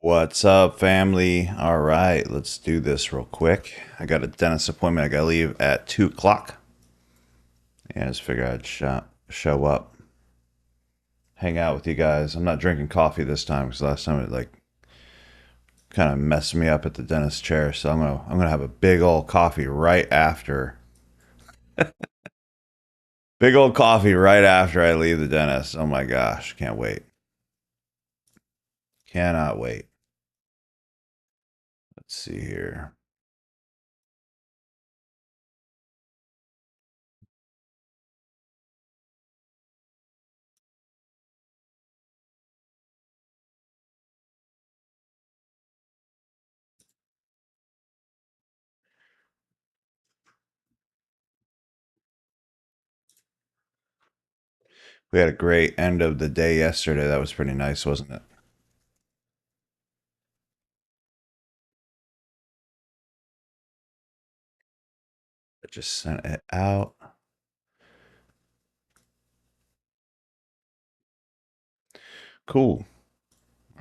What's up, family? All right, let's do this real quick. I got a dentist appointment. I got to leave at 2 o'clock. And I just figured I'd show up, hang out with you guys. I'm not drinking coffee this time because last time it kind of messed me up at the dentist chair. So I'm gonna have a big old coffee right after. Big old coffee right after I leave the dentist. Oh my gosh, can't wait. Cannot wait. Let's see here. We had a great end of the day yesterday. That was pretty nice, wasn't it? I just sent it out. Cool.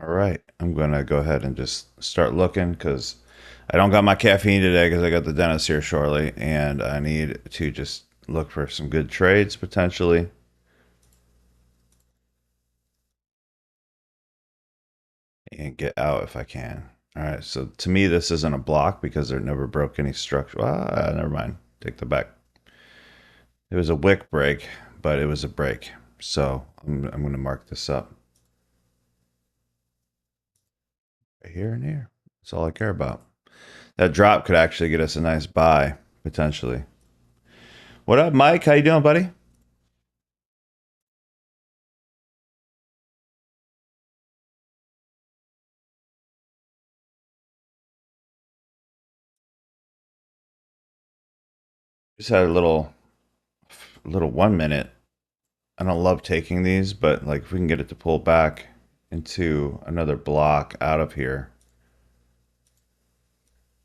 All right. I'm going to go ahead and just start looking because I don't got my caffeine today because I got the dentist here shortly. And I need to just look for some good trades potentially and get out if I can. All right. So to me, this isn't a block because there never broke any structure. Never mind. Take the back. It was a wick break, but it was a break. So I'm going to mark this up right here and here. That's all I care about. That drop could actually get us a nice buy potentially. What up, Mike? How you doing, buddy? Just had a little 1 minute. I don't love taking these, but like if we can get it to pull back into another block out of here,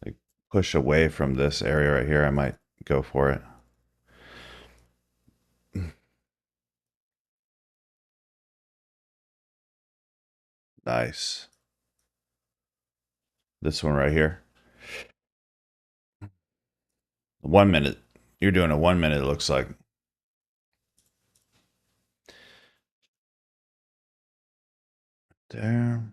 like push away from this area right here, I might go for it. Nice. This one right here. 1 minute. You're doing a 1 minute, it looks like. There.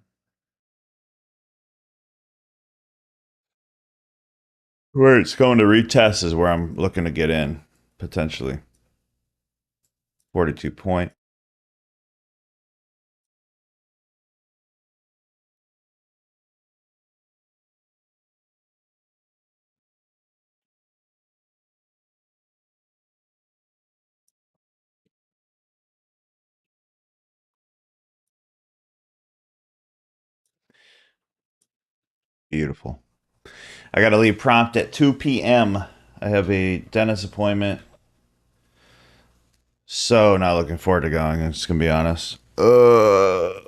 Where it's going to retest is where I'm looking to get in, potentially. 42 point. Beautiful. I got to leave prompt at 2 p.m. I have a dentist appointment. So not looking forward to going. I'm just gonna be honest. We'll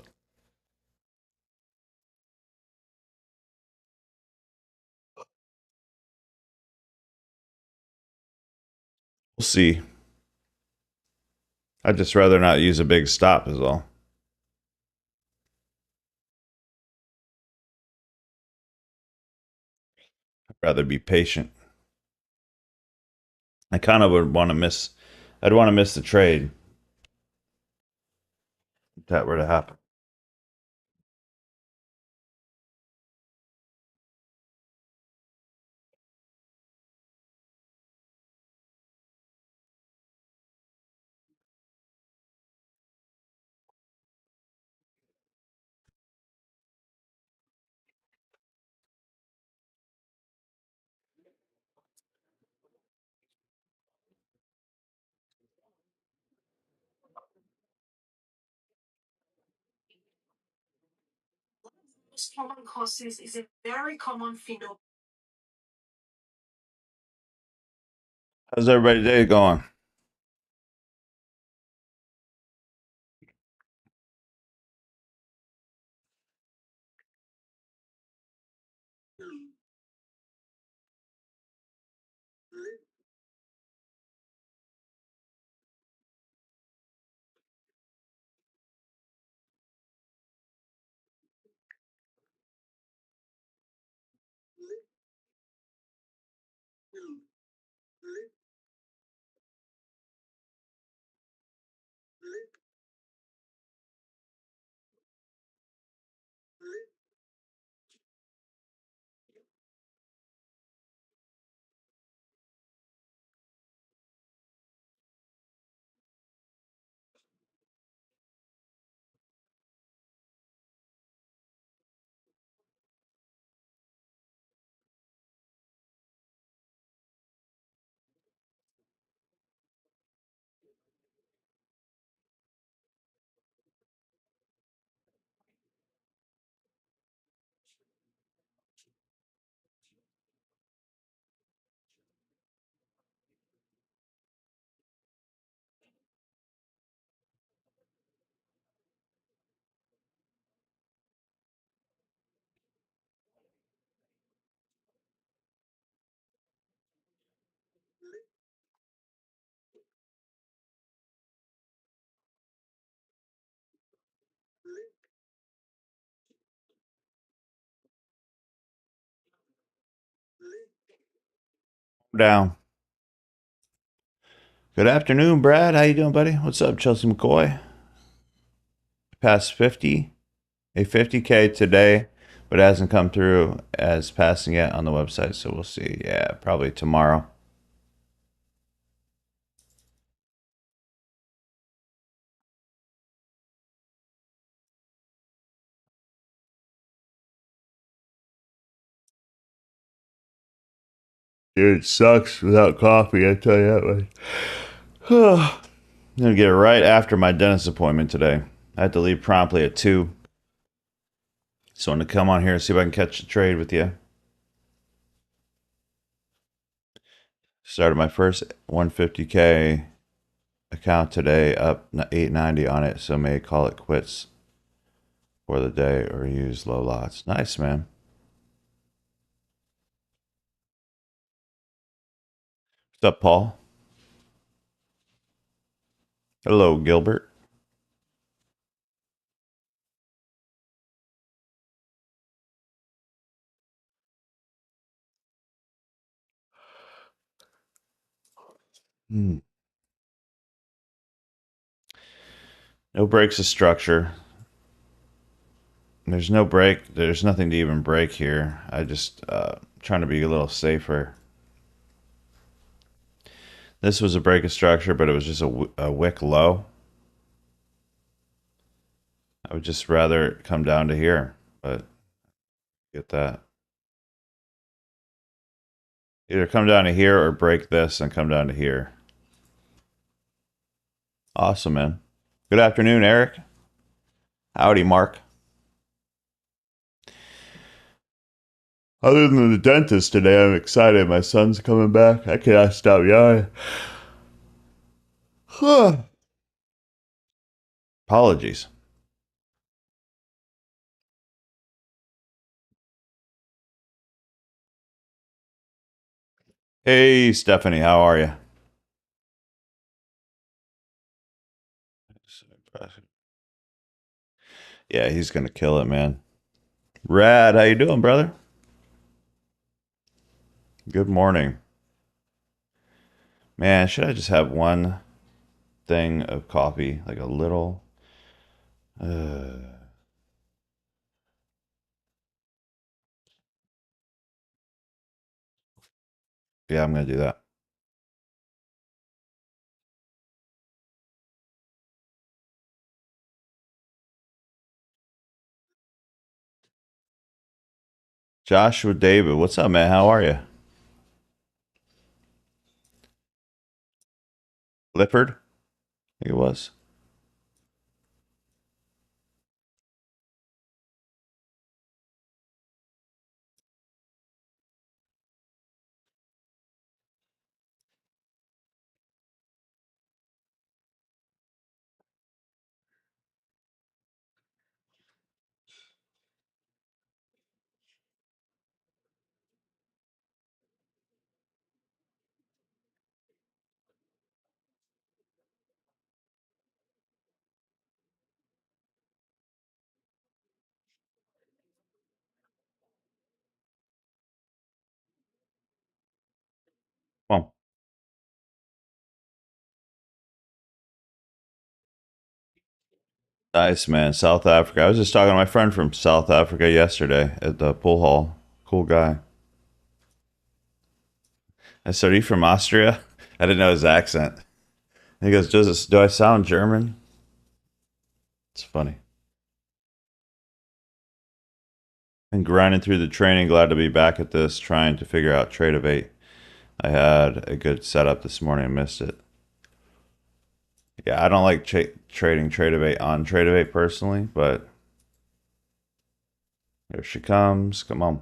see. I'd just rather not use a big stop is all. I'd rather be patient. I kind of would want to miss. I'd want to miss the trade if that were to happen. How's everybody day going? Down. Good afternoon, Brad. How you doing, buddy? What's up, Chelsea McCoy? Past 50, a 50K today, but it hasn't come through as passing yet on the website, so we'll see. Yeah, probably tomorrow. Dude, it sucks without coffee, I tell you that way. I'm gonna get it right after my dentist appointment today. I had to leave promptly at 2. So I'm gonna come on here and see if I can catch a trade with you. Started my first 150K account today, up 890 on it, so may call it quits for the day or use low lots. Nice, man. What's up, Paul? Hello, Gilbert. Hmm. No breaks of structure. There's no break. There's nothing to even break here. I just trying to be a little safer. This was a break of structure, but it was just a wick low. I would just rather come down to here, but get that. Either come down to here or break this and come down to here. Awesome, man. Good afternoon, Eric. Howdy, Mark. Other than the dentist today, I'm excited. My son's coming back. I cannot stop yawning. Apologies. Hey, Stephanie, how are you? Yeah, he's gonna kill it, man. Rad, how you doing, brother? Good morning. Man, should I just have one thing of coffee, like a little? Uh, yeah, I'm gonna do that. Joshua David, what's up, man? How are you? Lifford, I think it was. Come on. Nice, man. South Africa. I was just talking to my friend from South Africa yesterday at the pool hall. Cool guy. I said, "Are you from Austria?" I didn't know his accent. He goes, do I sound German?" It's funny. And grinding through the training. Glad to be back at this, trying to figure out trade of eight. I had a good setup this morning. I missed it. Yeah, I don't like trading trade of eight on trade of eight personally, but here she comes. Come on.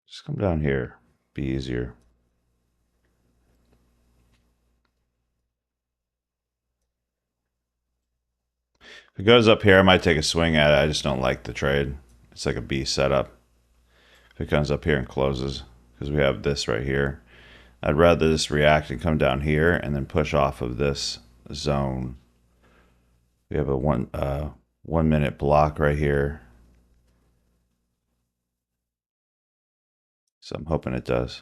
Just come down here. Be easier. If it goes up here, I might take a swing at it. I just don't like the trade. It's like a B setup. If it comes up here and closes, because we have this right here. I'd rather this react and come down here and then push off of this zone. We have a 1 minute block right here. So I'm hoping it does.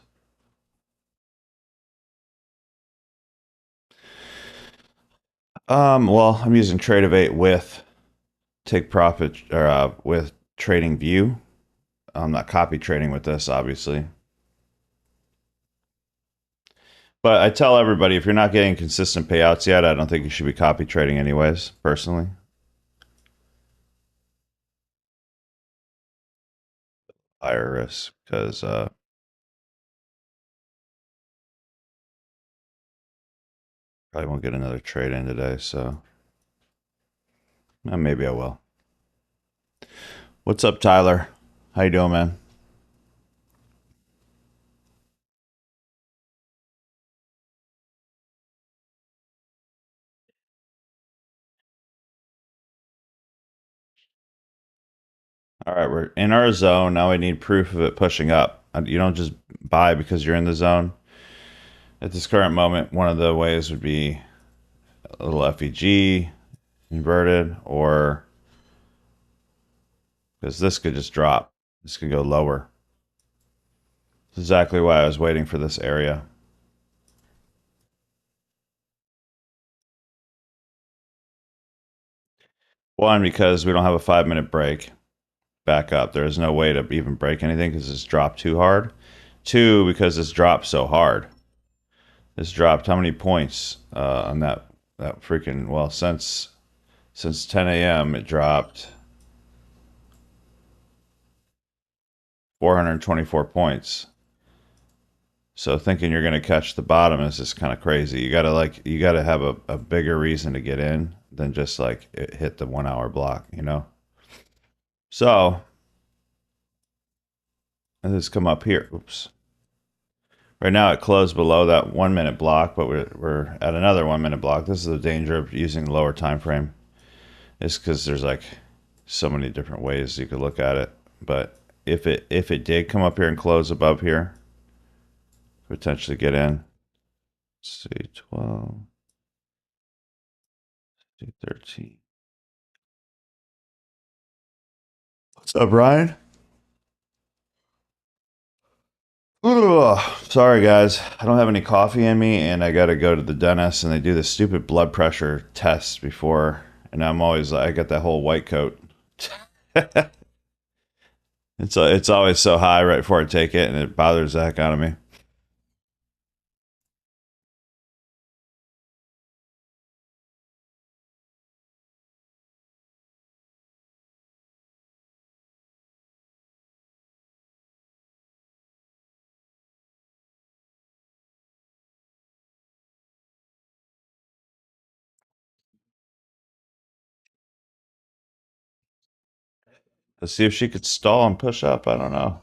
Well, I'm using Trade of 8 with take profit or with trading view. I'm not copy trading with this, obviously. But I tell everybody, if you're not getting consistent payouts yet, I don't think you should be copy trading anyways, personally. Higher risk, because probably won't get another trade in today, so maybe I will. What's up, Tyler? How you doing, man? All right, we're in our zone. Now we need proof of it pushing up. You don't just buy because you're in the zone. At this current moment, one of the ways would be a little FEG inverted, or because this could just drop. This could go lower. That's exactly why I was waiting for this area. One, because we don't have a 5 minute break back up. There is no way to even break anything because it's dropped too hard. Two, because it's dropped so hard. It's dropped how many points on that freaking, well, since 10 a.m. it dropped 424 points. So thinking you're going to catch the bottom is just kind of crazy. You gotta have a bigger reason to get in than just like it hit the 1 hour block, you know? So let's come up here. Oops. Right now it closed below that 1 minute block, but we're at another 1 minute block. This is the danger of using the lower time frame. It's because there's like so many different ways you could look at it. But if it did come up here and close above here, potentially get in. Let's see, 12, 13. What's up, Ryan? Ugh. Sorry, guys. I don't have any coffee in me, and I got to go to the dentist, and they do this stupid blood pressure test before, and I got that whole white coat. It's always so high right before I take it, and it bothers the heck out of me. Let's see if she could stall and push up. I don't know.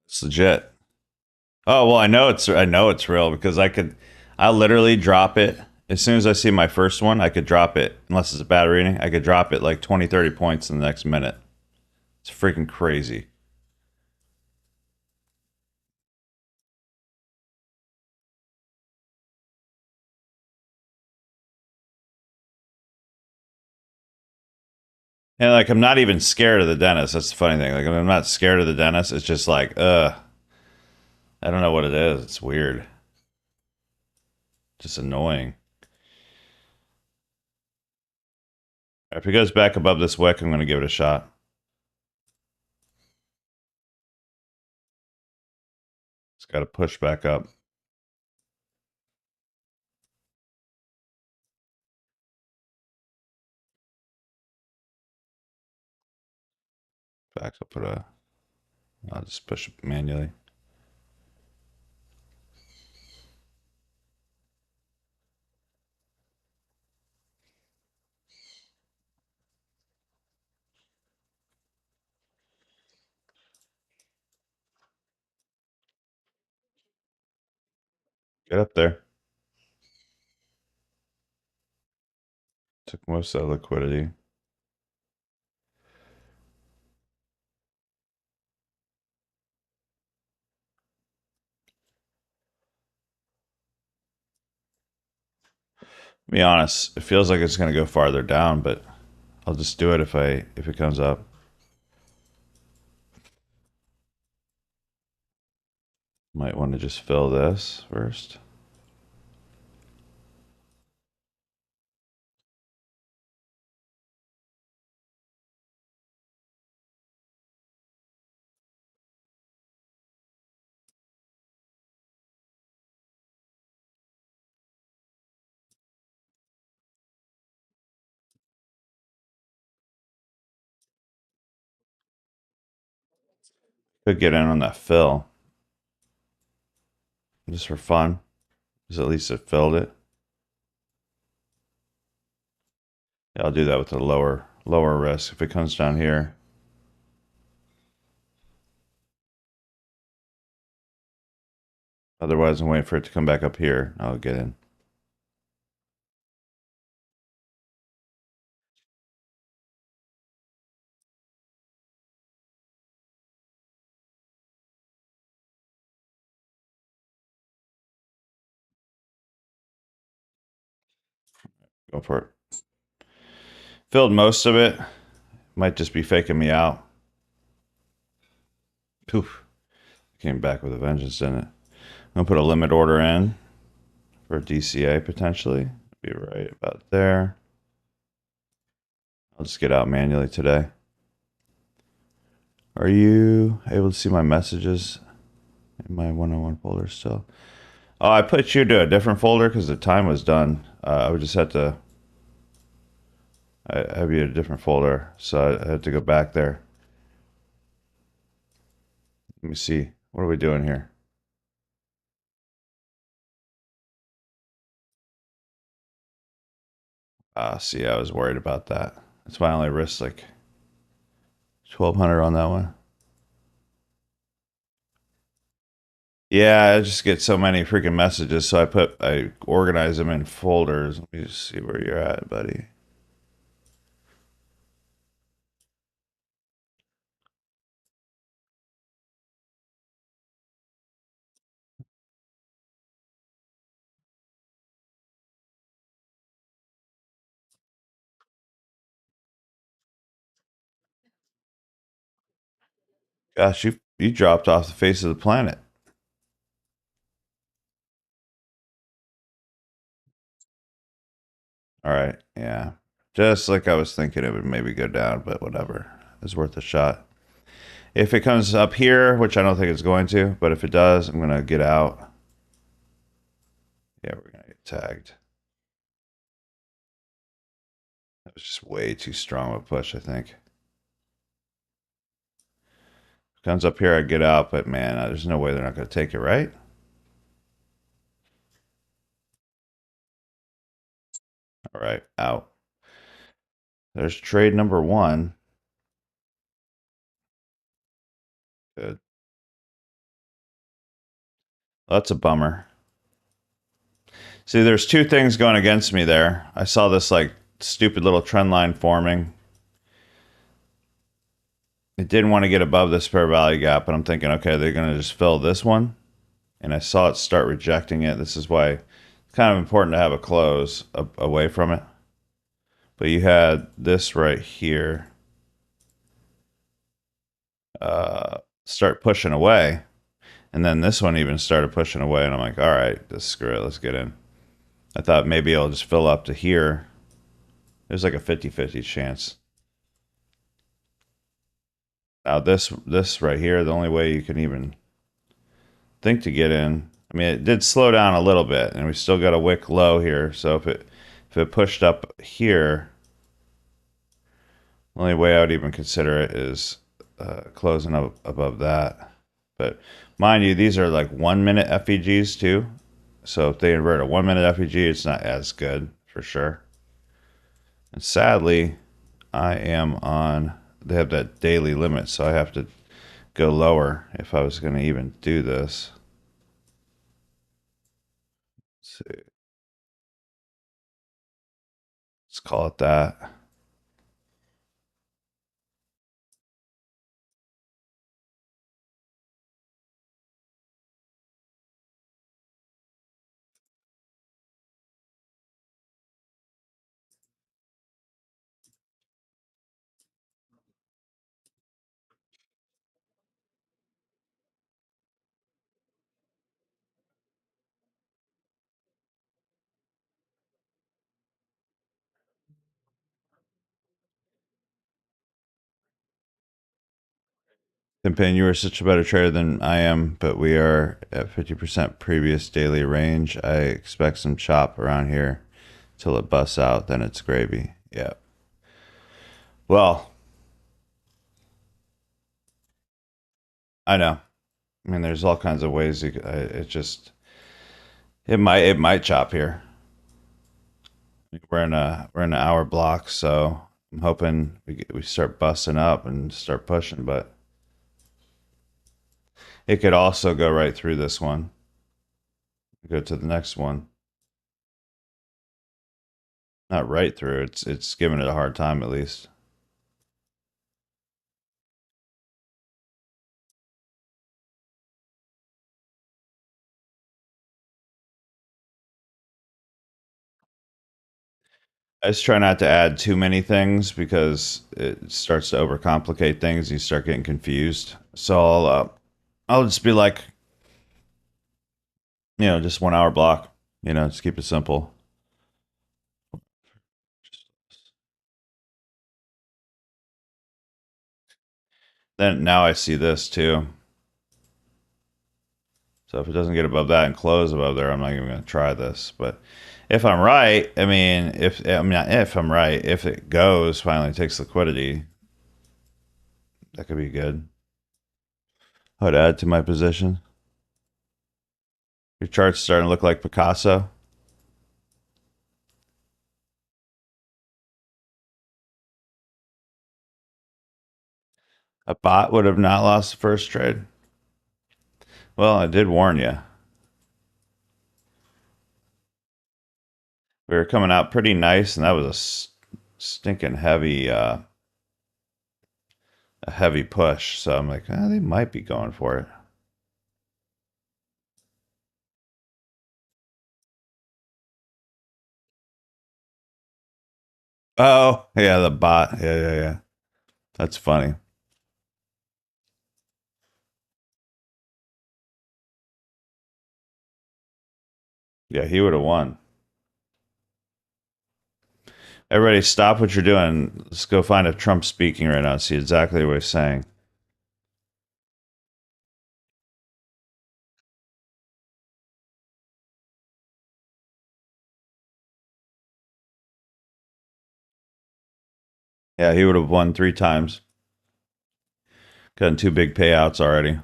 It's legit. Oh well, I know it's real because I literally drop it as soon as I see my first one. I could drop it unless it's a bad reading. I could drop it like 20, 30 points in the next minute. It's freaking crazy. And like, I'm not even scared of the dentist. That's the funny thing. Like, I'm not scared of the dentist. It's just like, I don't know what it is. It's weird. Just annoying. If it goes back above this wick, I'm going to give it a shot. It's got to push back up. Back up. I'll just push it manually. Get up there. Took most of that liquidity. To be honest, it feels like it's going to go farther down, but I'll just do it if it comes up. Might want to just fill this first. Could get in on that fill. Just for fun. Because at least it filled it. Yeah, I'll do that with the lower risk. If it comes down here. Otherwise, I'm waiting for it to come back up here. I'll get in. Go for it. Filled most of it. Might just be faking me out. Poof. Came back with a vengeance, didn't it? I'm going to put a limit order in for DCA potentially. Be right about there. I'll just get out manually today. Are you able to see my messages in my one-on-one folder still? Oh, I put you to a different folder because the time was done. I would just have to I have you in a different folder, so I had to go back there. Let me see. What are we doing here? See, I was worried about that. That's why I only risked like 1,200 on that one. Yeah, I just get so many freaking messages, so I organize them in folders. Let me just see where you're at, buddy. Gosh, you dropped off the face of the planet. All right, yeah. Just like I was thinking it would maybe go down, but whatever. It's worth a shot. If it comes up here, which I don't think it's going to, but if it does, I'm going to get out. Yeah, we're going to get tagged. That was just way too strong of a push, I think. Comes up here, I get out, but man, there's no way they're not going to take it, right? All right, out. There's trade number one. Good. Well, that's a bummer. See, there's two things going against me there. I saw this like stupid little trend line forming. It didn't want to get above this fair value gap, but I'm thinking, okay, they're going to just fill this one. And I saw it start rejecting it. This is why it's kind of important to have a close away from it. But you had this right here. start pushing away. And then this one even started pushing away. And I'm like, all right, just screw it. Let's get in. I thought maybe it'll just fill up to here. There's like a 50-50 chance. Now this right here, the only way you can even think to get in. I mean, it did slow down a little bit, and we still got a wick low here. So if it pushed up here, the only way I would even consider it is closing up above that. But mind you, these are like 1 minute FEGs too. So if they invert a 1 minute FEG, it's not as good for sure. And sadly, I am on. They have that daily limit, so I have to go lower if I was going to even do this. Let's see. Let's call it that. Campaign, you are such a better trader than I am, but we are at 50% previous daily range. I expect some chop around here till it busts out, then it's gravy. Yeah. Well, I know. I mean, there's all kinds of ways. It just it might chop here. We're in an hour block, so I'm hoping we start busting up and start pushing. But it could also go right through this one. Go to the next one. Not right through. It's giving it a hard time at least. I just try not to add too many things because it starts to overcomplicate things. You start getting confused. So I'll just be like, just 1 hour block. Just keep it simple. Then now I see this too. So if it doesn't get above that and close above there, I'm not even going to try this. But if I'm right, I mean, if I'm right, if it goes finally takes liquidity, that could be good. I'd add to my position. Your chart's starting to look like Picasso. A bot would have not lost the first trade. Well, I did warn you. We were coming out pretty nice, and that was stinking a heavy push. So I'm like, they might be going for it. Oh, yeah, the bot. Yeah, yeah, yeah. That's funny. Yeah, he would have won. Everybody, stop what you're doing. Let's go find a Trump speaking right now and see exactly what he's saying. Yeah, he would have won 3 times. Gotten 2 big payouts already.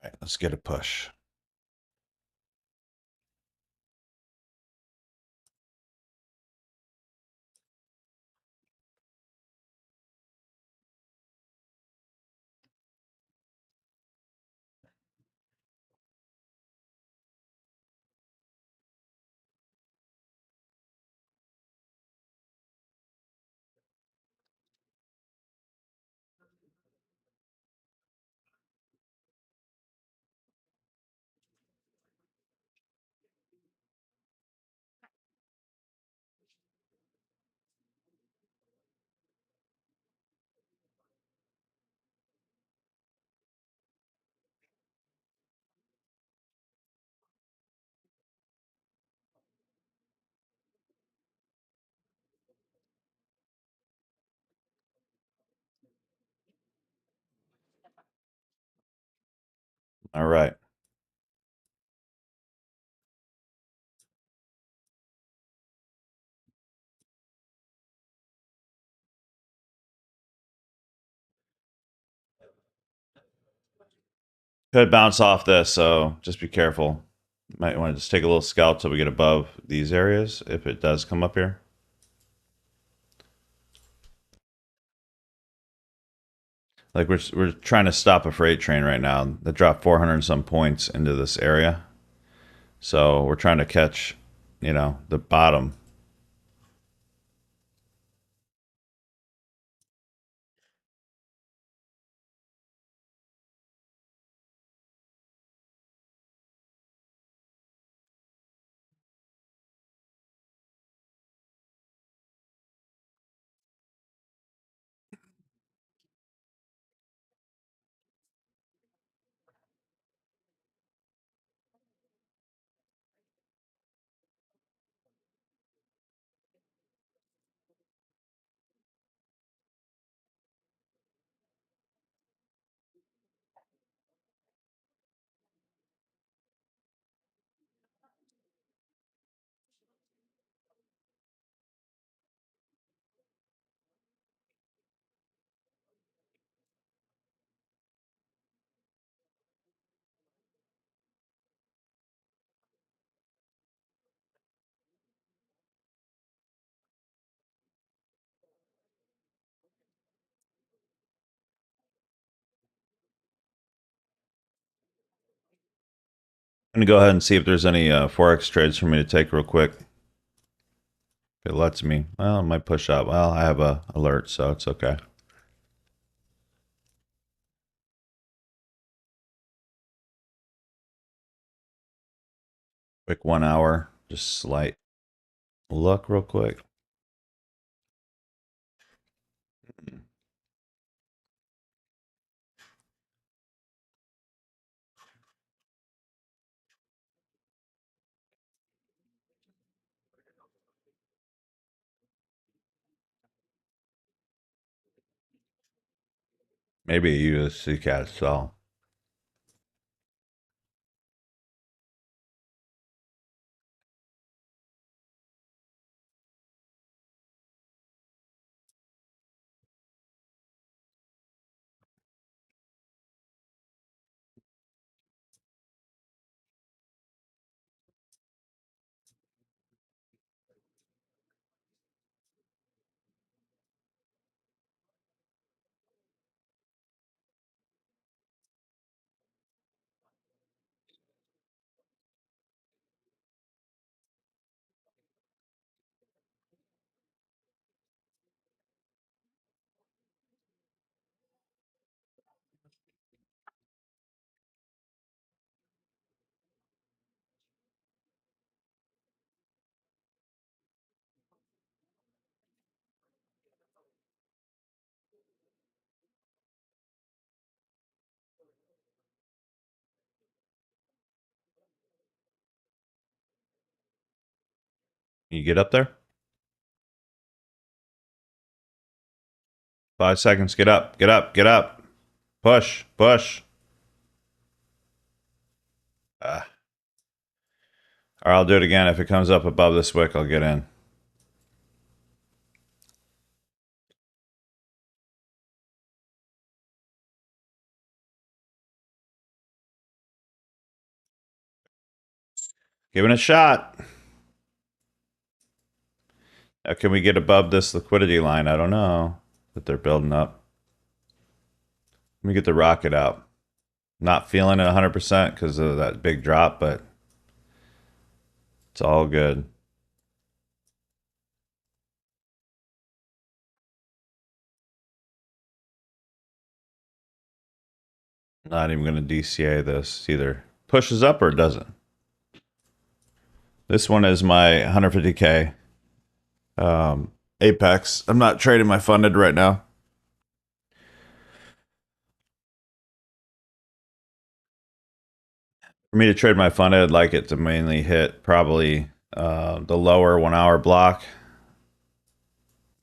right, let's get a push. All right. Could bounce off this, so just be careful. Might want to just take a little scalp till we get above these areas if it does come up here. Like we're trying to stop a freight train right now that dropped 400 and some points into this area. So we're trying to catch, the bottom. I'm gonna go ahead and see if there's any forex trades for me to take real quick. If it lets me. Well, it might push up. Well, I have a alert, so it's okay. Quick 1 hour, just slight look real quick. Maybe a USC cat sell. You get up there? 5 seconds. Get up. Get up. Get up. Push. Push. Ah. Or I'll do it again. If it comes up above this wick, I'll get in. Giving it a shot. Can we get above this liquidity line? I don't know. That they're building up. Let me get the rocket out. Not feeling it 100% because of that big drop, but it's all good. Not even going to DCA this. Either pushes up or doesn't. This one is my 150K Apex. I'm not trading my funded right now. For me to trade my funded, I'd like it to mainly hit probably the lower 1 hour block.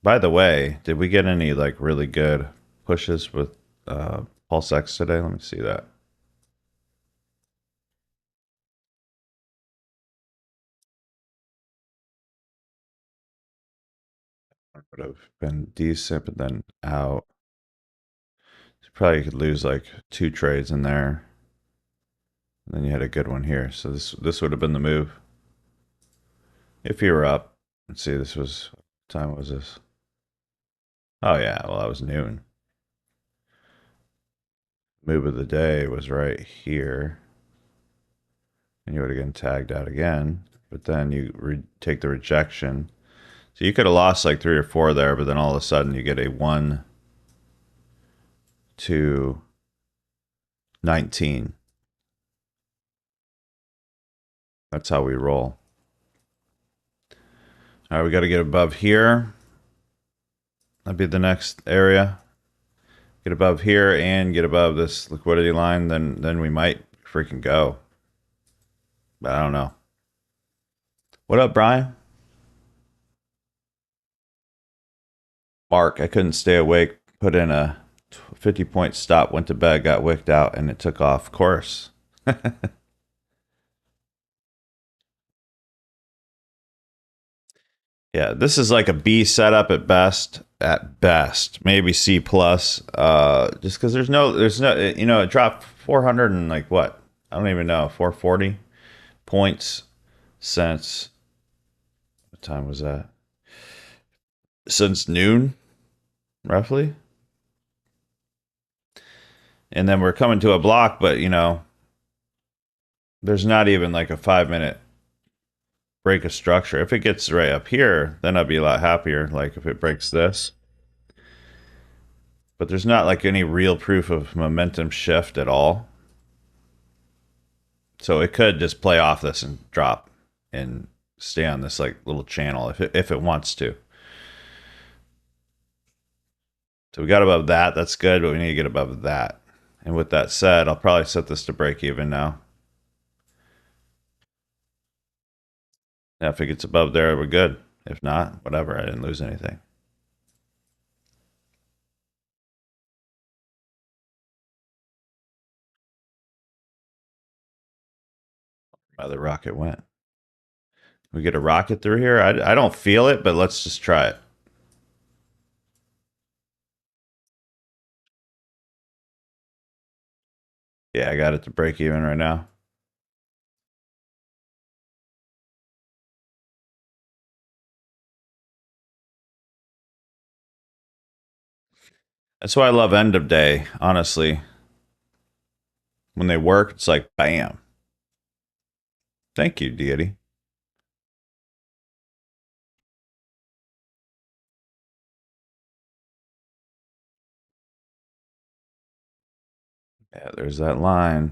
By the way, did we get any like really good pushes with Pulse X today? Let me see that. Would have been decent, but then out. Probably could lose like 2 trades in there. And then you had a good one here. So this would have been the move. If you were up. Let's see, this was, what time was this? Oh yeah, well that was noon. Move of the day was right here. And you would have gotten tagged out again. But then you take the rejection. So you could have lost like 3 or 4 there, but then all of a sudden you get a 1 to 19. That's how we roll. All right, we got to get above here. That'd be the next area. Get above here and get above this liquidity line, then we might freaking go. But I don't know. What up, Brian? Mark, I couldn't stay awake. Put in a 50-point stop, went to bed, got wicked out, and it took off course. Yeah, this is like a B setup at best. At best, maybe C plus. Just because there's no, it dropped 400 and like what? I don't even know, 440 points since, what time was that? Since noon, roughly. And then we're coming to a block, but there's not even like a 5-minute break of structure. If it gets right up here, then I'd be a lot happier. Like if it breaks this. But there's not like any real proof of momentum shift at all. So it could just play off this and drop and stay on this like little channel if it wants to. So we got above that. That's good, but we need to get above that. And with that said, I'll probably set this to break even now. Now, if it gets above there, we're good. If not, whatever. I didn't lose anything. Where the rocket went. We get a rocket through here. I don't feel it, but let's just try it. Yeah, I got it to break even right now. That's why I love end of day, honestly. When they work, it's like bam. Thank you, deity. Yeah, there's that line.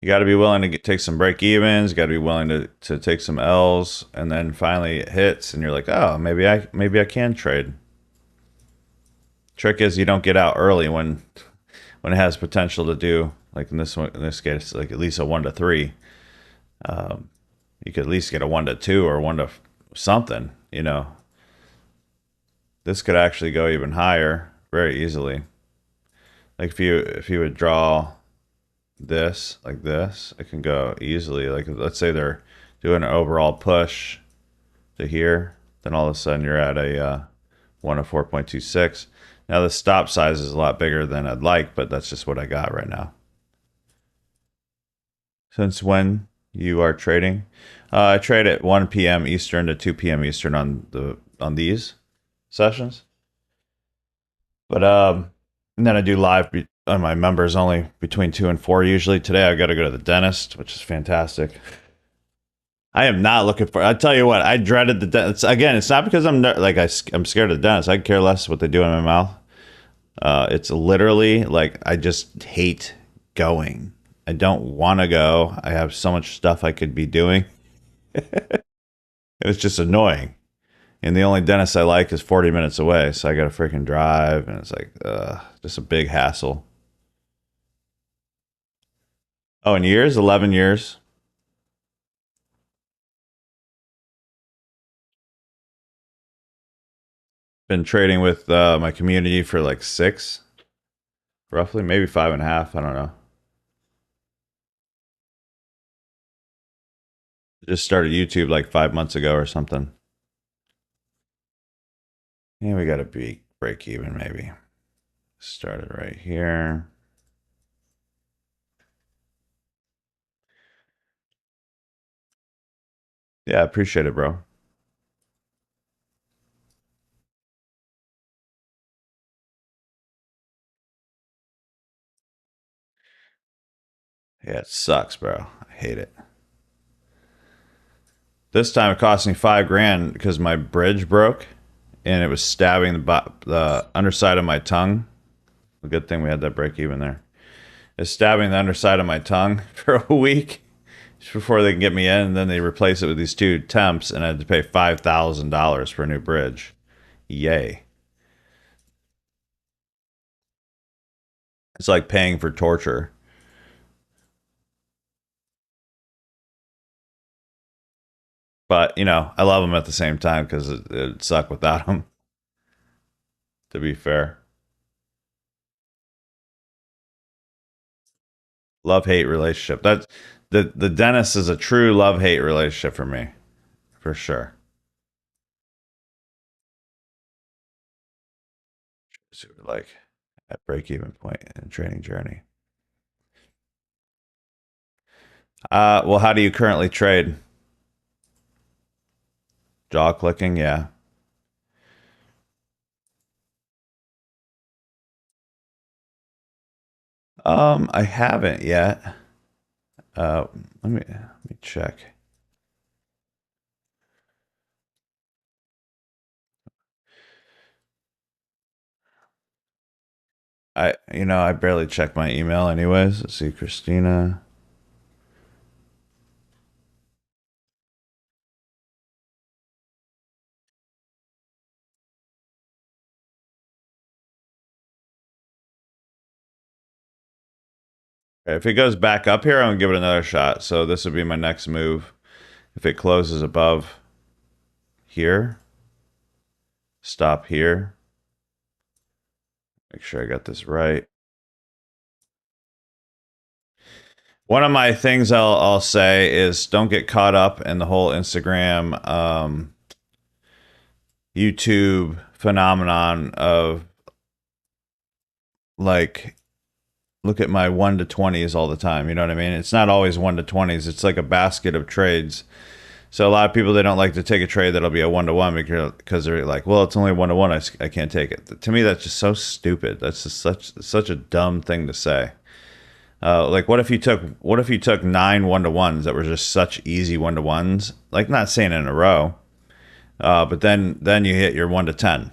You got to be willing to take some break evens. You got to be willing to take some L's, and then finally it hits, and you're like, oh, maybe I can trade. Trick is you don't get out early when it has potential to do, like in this case, like at least a 1 to 3. You could at least get a 1 to 2 or 1 to something. This could actually go even higher very easily. Like if you would draw this like this, it can go easily. Like let's say they're doing an overall push to here, then all of a sudden you're at a 1 of 4.26. Now the stop size is a lot bigger than I'd like, but that's just what I got right now. Since when you are trading? I trade at 1 p.m. Eastern to 2 p.m. Eastern on these sessions. But and then I do live on my members only between 2 and 4 usually. Today I got to go to the dentist, which is fantastic. I am not looking for. I tell you what, I dreaded the dentist. Again, it's not because I'm I'm scared of the dentist. I care less what they do in my mouth. It's literally like I just hate going. I don't want to go. I have so much stuff I could be doing. It was just annoying. And the only dentist I like is 40 minutes away, so I got to freaking drive, and it's like just a big hassle. Oh, in years, 11 years. Been trading with my community for like 6, roughly, maybe 5.5. I don't know. Just started YouTube like 5 months ago or something. Yeah, we got to be break even maybe. Started right here. Yeah, appreciate it, bro. Yeah, it sucks, bro. I hate it. This time it cost me $5,000 because my bridge broke and it was stabbing the underside of my tongue. A good thing we had that break even there. It's stabbing the underside of my tongue for a week before they can get me in, and then they replace it with these 2 temps, and I had to pay $5,000 for a new bridge. Yay. It's like paying for torture. But, I love them at the same time because it'd suck without them, to be fair. Love-hate relationship. That's the dentist is a true love-hate relationship for me, for sure. So we're like at break-even point in training journey. Well, how do you currently trade? Jaw clicking, yeah. I haven't yet. Let me check. I barely check my email anyways. Let's see, Christina. Okay, if it goes back up here, I'm gonna give it another shot. So this would be my next move. If it closes above here, stop here. Make sure I got this right. One of my things I'll say is don't get caught up in the whole Instagram, YouTube phenomenon of like look at my 1 to 20s all the time. You know what I mean? It's not always 1 to 20s. It's like a basket of trades. So a lot of people, they don't like to take a trade that'll be a 1-to-1 because they're like, well, it's only 1-to-1. I can't take it. To me, that's just so stupid. That's just such a dumb thing to say. Like what if you took 9 1-to-1s that were just such easy 1-to-1s? Like not saying in a row, but then you hit your 1 to 10.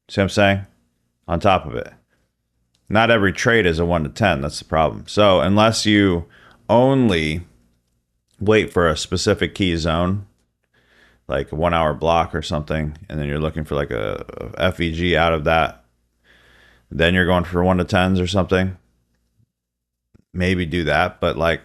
See what I'm saying? On top of it. Not every trade is a 1 to 10. That's the problem. So unless you only wait for a specific key zone, like a 1 hour block or something, and then you're looking for like a FEG out of that, then you're going for 1 to 10s or something. Maybe do that, but like,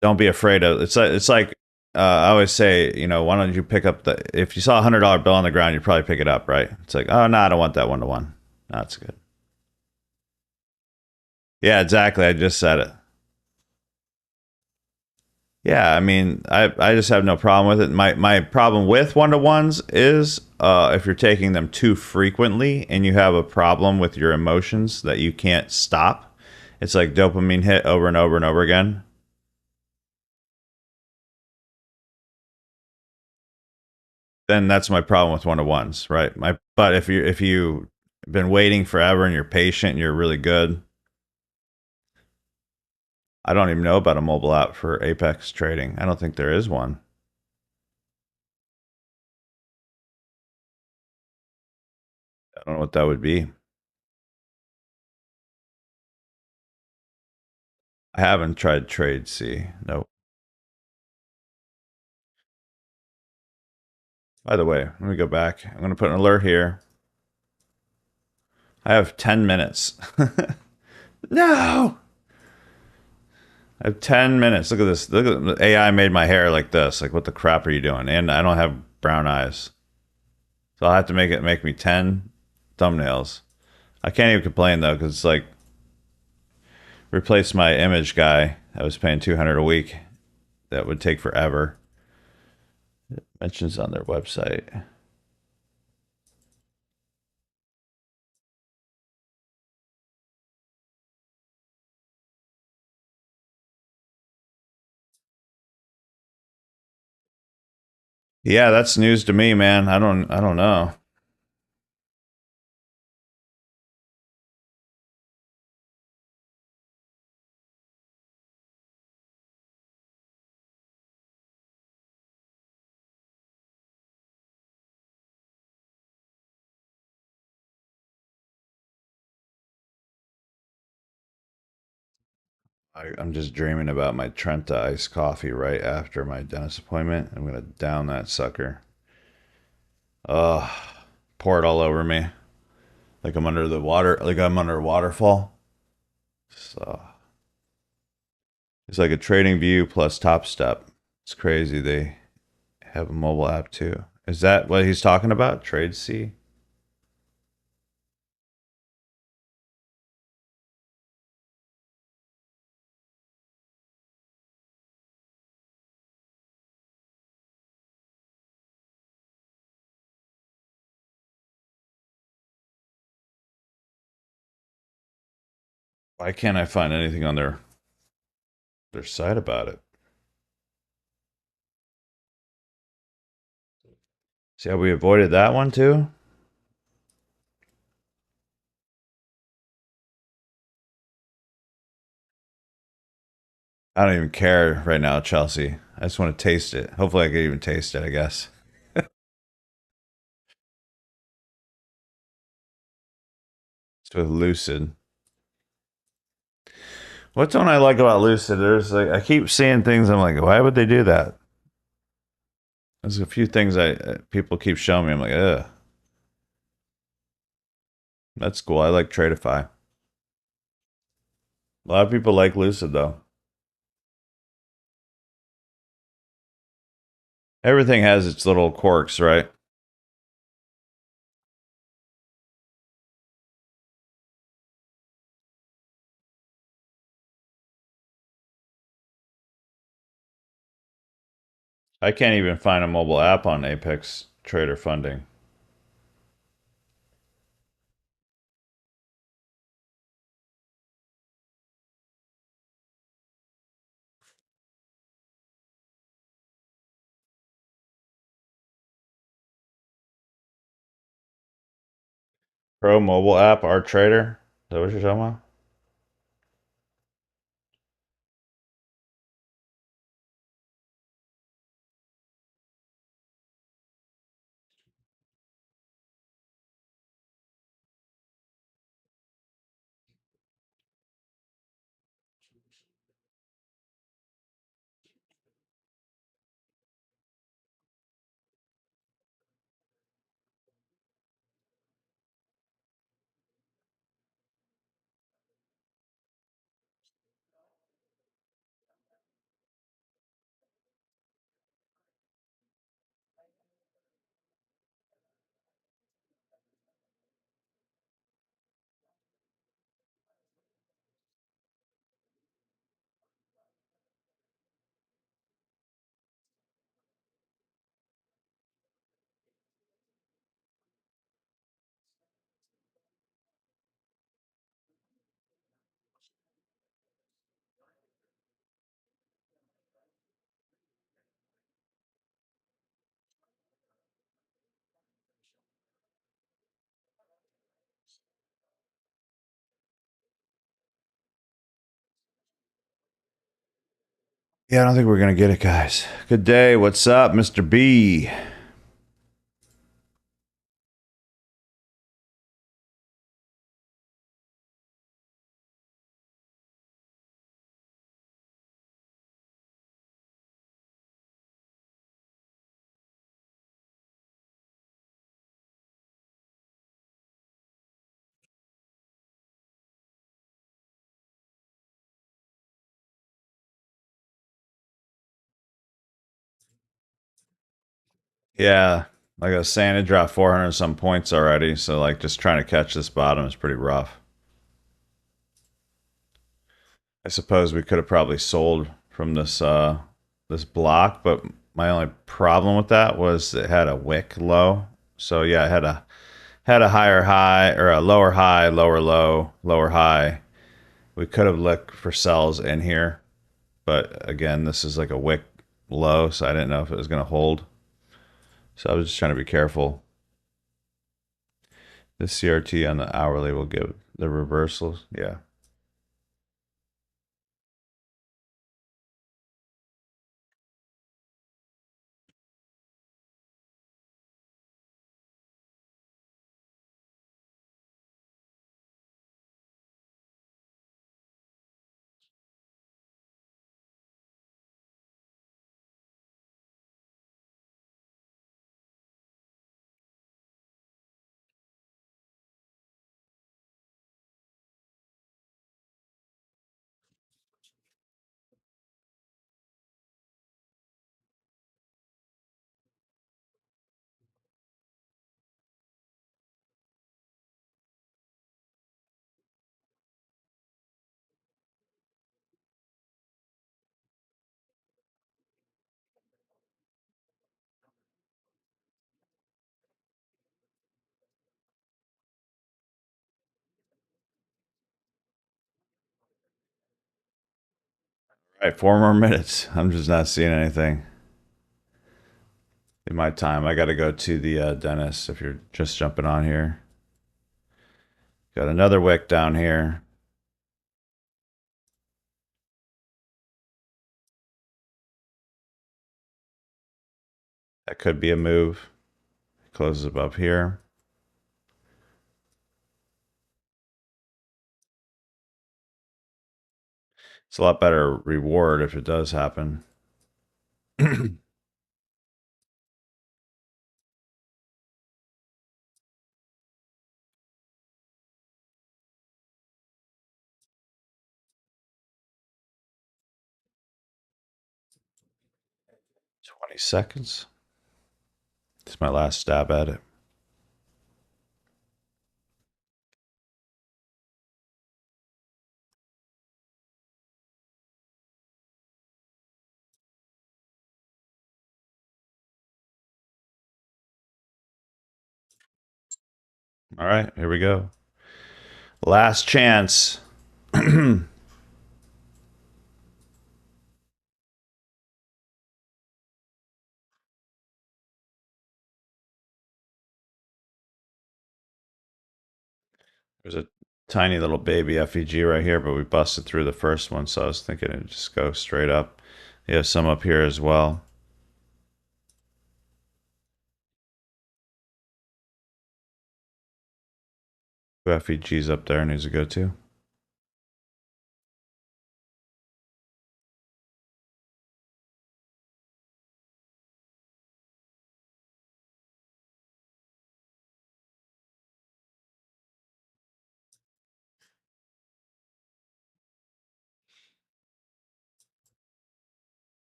don't be afraid of it's like I always say, why don't you pick up if you saw $100 bill on the ground, you'd probably pick it up, right? It's like, oh no, I don't want that 1-to-1. That's good. Yeah, exactly. I just said it. Yeah, I mean, I just have no problem with it. My problem with one to ones is if you're taking them too frequently and you have a problem with your emotions that you can't stop. It's like dopamine hit over and over and over again. Then that's my problem with one to ones, right? My but if you been waiting forever and you're patient and you're really good, I don't even know about a mobile app for Apex trading. I don't think there is one. I don't know what that would be. I haven't tried Trade C. No. By the way, let me go back. I'm going to put an alert here. I have 10 minutes. No! I have 10 minutes. Look at this. Look at the AI made my hair like this. Like, what the crap are you doing? And I don't have brown eyes. So I'll have to make me 10 thumbnails. I can't even complain though, because it's like replace my image guy. I was paying 200 a week. That would take forever. Mentions on their website. Yeah, that's news to me, man. I don't know. I'm just dreaming about my Trenta iced coffee right after my dentist appointment. I'm gonna down that sucker. Ugh, pour it all over me like I'm under the water, like I'm under a waterfall. So it's like a trading view plus Top Step. It's crazy. They have a mobile app too. Is that what he's talking about? Trade C? Why can't I find anything on their site about it? See how we avoided that one too? I don't even care right now, Chelsea. I just want to taste it. Hopefully, I can even taste it, I guess. It's with Lucid. What don't I like about Lucid? There's like I keep seeing things. I'm like, why would they do that? There's a few things I people keep showing me. I'm like, ugh, that's cool. I like Tradeify. A lot of people like Lucid though. Everything has its little quirks, right? I can't even find a mobile app on Apex Trader Funding. Pro mobile app, Art Trader. Is that what you're talking about? Yeah, I don't think we're gonna get it, guys. Good day. What's up, Mr. B? Yeah, like I was saying, it dropped 400 some points already. So like, just trying to catch this bottom is pretty rough. I suppose we could have probably sold from this block, but my only problem with that was it had a wick low. So yeah, it had a higher high or a lower high, lower low, lower high. We could have looked for sells in here, but again, this is like a wick low, so I didn't know if it was going to hold. So I was just trying to be careful. The CRT on the hourly will give the reversals. Yeah. All right, 4 more minutes. I'm just not seeing anything in my time. I got to go to the dentist if you're just jumping on here. Got another wick down here. That could be a move. Closes above here. It's a lot better reward if it does happen. 20 seconds. It's my last stab at it. All right, here we go. Last chance. There's a tiny little baby FEG right here, but we busted through the first one, so I was thinking it'd just go straight up. You have some up here as well. FEG's up there needs to go too.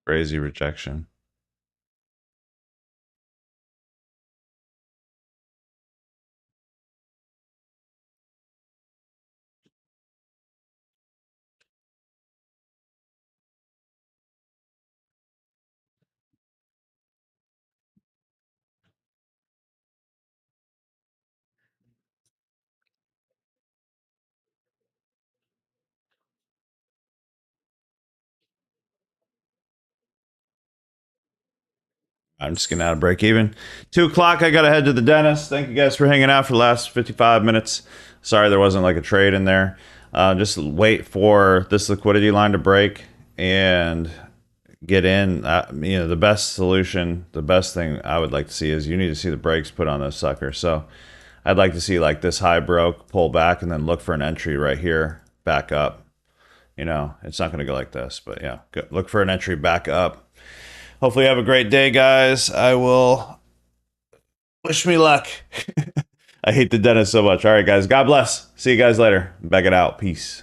Crazy rejection. I'm just getting out of break even. 2 o'clock, I got to head to the dentist. Thank you guys for hanging out for the last 55 minutes. Sorry there wasn't like a trade in there. Just wait for this liquidity line to break and get in. You know, the best solution, the best thing I would like to see is you need to see the brakes put on those suckers. So I'd like to see like this high broke, pull back, and then look for an entry right here, back up. You know, it's not going to go like this, but yeah, look for an entry back up. Hopefully you have a great day, guys. I will wish me luck. I hate the dentist so much. All right, guys. God bless. See you guys later. Back it out. Peace.